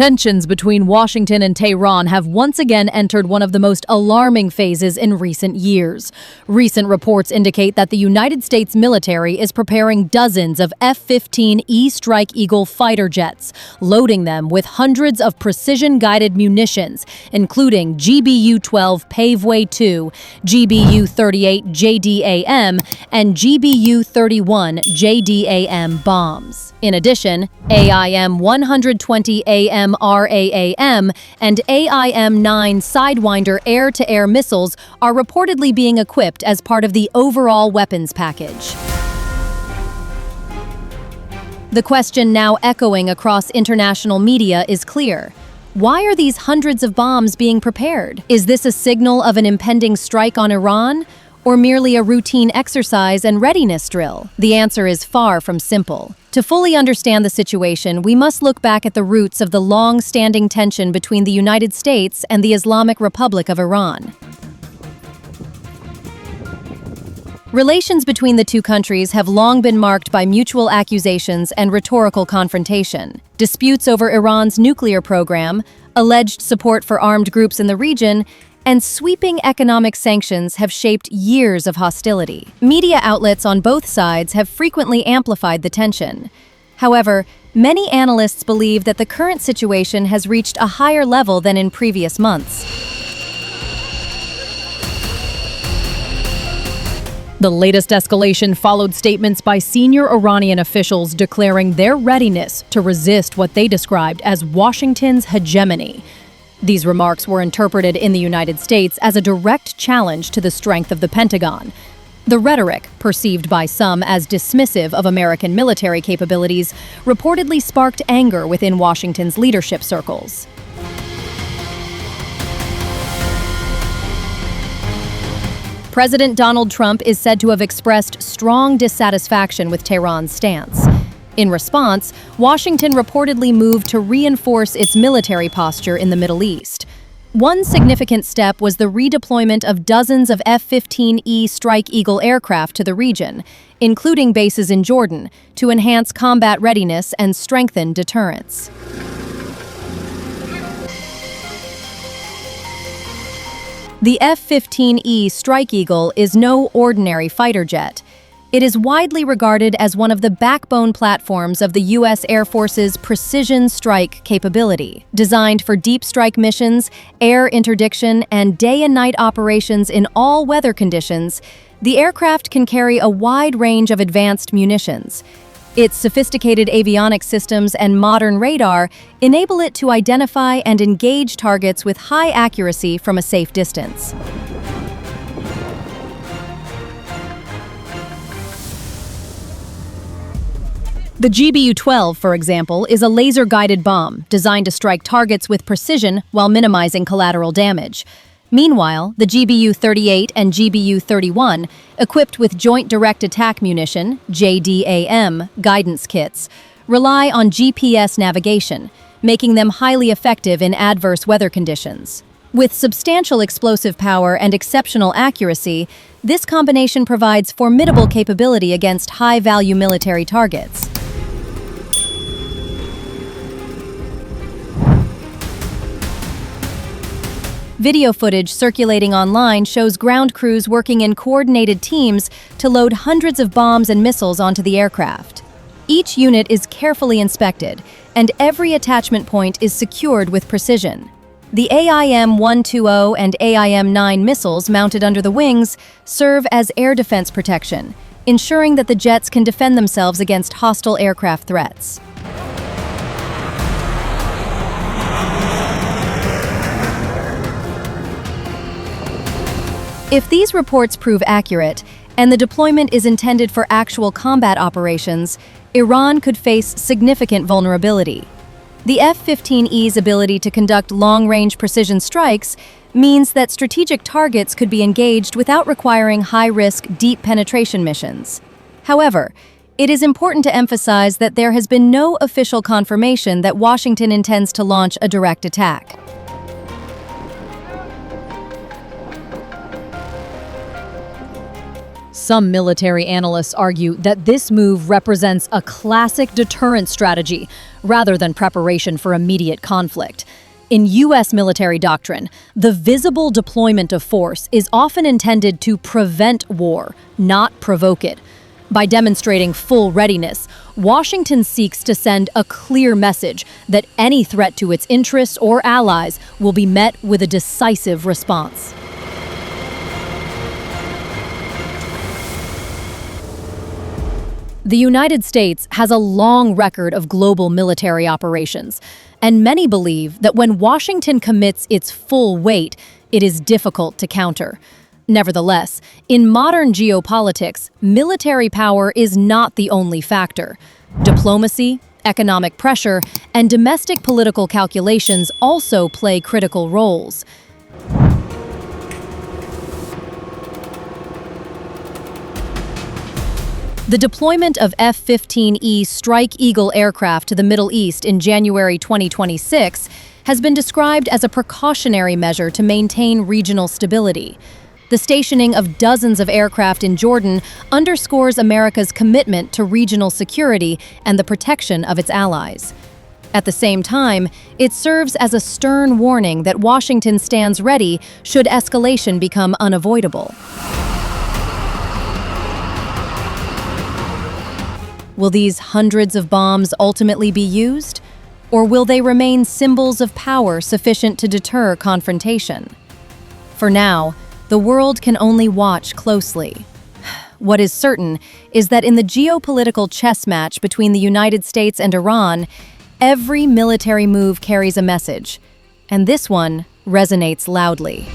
Tensions between Washington and Tehran have once again entered one of the most alarming phases in recent years. Recent reports indicate that the United States military is preparing dozens of F-15E Strike Eagle fighter jets, loading them with hundreds of precision-guided munitions, including GBU-12 Paveway-2, GBU-38 JDAM, and GBU-31 JDAM bombs. In addition, AIM-120 AMRAAM and AIM-9 Sidewinder air-to-air missiles are reportedly being equipped as part of the overall weapons package. The question now echoing across international media is clear. Why are these hundreds of bombs being prepared? Is this a signal of an impending strike on Iran, or merely a routine exercise and readiness drill? The answer is far from simple. To fully understand the situation, we must look back at the roots of the long-standing tension between the United States and the Islamic Republic of Iran. Relations between the two countries have long been marked by mutual accusations and rhetorical confrontation. Disputes over Iran's nuclear program, alleged support for armed groups in the region, and sweeping economic sanctions have shaped years of hostility. Media outlets on both sides have frequently amplified the tension. However, many analysts believe that the current situation has reached a higher level than in previous months. The latest escalation followed statements by senior Iranian officials declaring their readiness to resist what they described as Washington's hegemony. These remarks were interpreted in the United States as a direct challenge to the strength of the Pentagon. The rhetoric, perceived by some as dismissive of American military capabilities, reportedly sparked anger within Washington's leadership circles. President Donald Trump is said to have expressed strong dissatisfaction with Tehran's stance. In response, Washington reportedly moved to reinforce its military posture in the Middle East. One significant step was the redeployment of dozens of F-15E Strike Eagle aircraft to the region, including bases in Jordan, to enhance combat readiness and strengthen deterrence. The F-15E Strike Eagle is no ordinary fighter jet. It is widely regarded as one of the backbone platforms of the U.S. Air Force's precision strike capability. Designed for deep strike missions, air interdiction, and day and night operations in all weather conditions, the aircraft can carry a wide range of advanced munitions. Its sophisticated avionics systems and modern radar enable it to identify and engage targets with high accuracy from a safe distance. The GBU-12, for example, is a laser-guided bomb designed to strike targets with precision while minimizing collateral damage. Meanwhile, the GBU-38 and GBU-31, equipped with Joint Direct Attack Munition (JDAM) guidance kits, rely on GPS navigation, making them highly effective in adverse weather conditions. With substantial explosive power and exceptional accuracy, this combination provides formidable capability against high-value military targets. Video footage circulating online shows ground crews working in coordinated teams to load hundreds of bombs and missiles onto the aircraft. Each unit is carefully inspected, and every attachment point is secured with precision. The AIM-120 and AIM-9 missiles mounted under the wings serve as air defense protection, ensuring that the jets can defend themselves against hostile aircraft threats. If these reports prove accurate, and the deployment is intended for actual combat operations, Iran could face significant vulnerability. The F-15E's ability to conduct long-range precision strikes means that strategic targets could be engaged without requiring high-risk, deep penetration missions. However, it is important to emphasize that there has been no official confirmation that Washington intends to launch a direct attack. Some military analysts argue that this move represents a classic deterrence strategy rather than preparation for immediate conflict. In U.S. military doctrine, the visible deployment of force is often intended to prevent war, not provoke it. By demonstrating full readiness, Washington seeks to send a clear message that any threat to its interests or allies will be met with a decisive response. The United States has a long record of global military operations, and many believe that when Washington commits its full weight, it is difficult to counter. Nevertheless, in modern geopolitics, military power is not the only factor. Diplomacy, economic pressure, and domestic political calculations also play critical roles. The deployment of F-15E Strike Eagle aircraft to the Middle East in January 2026 has been described as a precautionary measure to maintain regional stability. The stationing of dozens of aircraft in Jordan underscores America's commitment to regional security and the protection of its allies. At the same time, it serves as a stern warning that Washington stands ready should escalation become unavoidable. Will these hundreds of bombs ultimately be used? Or will they remain symbols of power sufficient to deter confrontation? For now, the world can only watch closely. What is certain is that in the geopolitical chess match between the United States and Iran, every military move carries a message, and this one resonates loudly.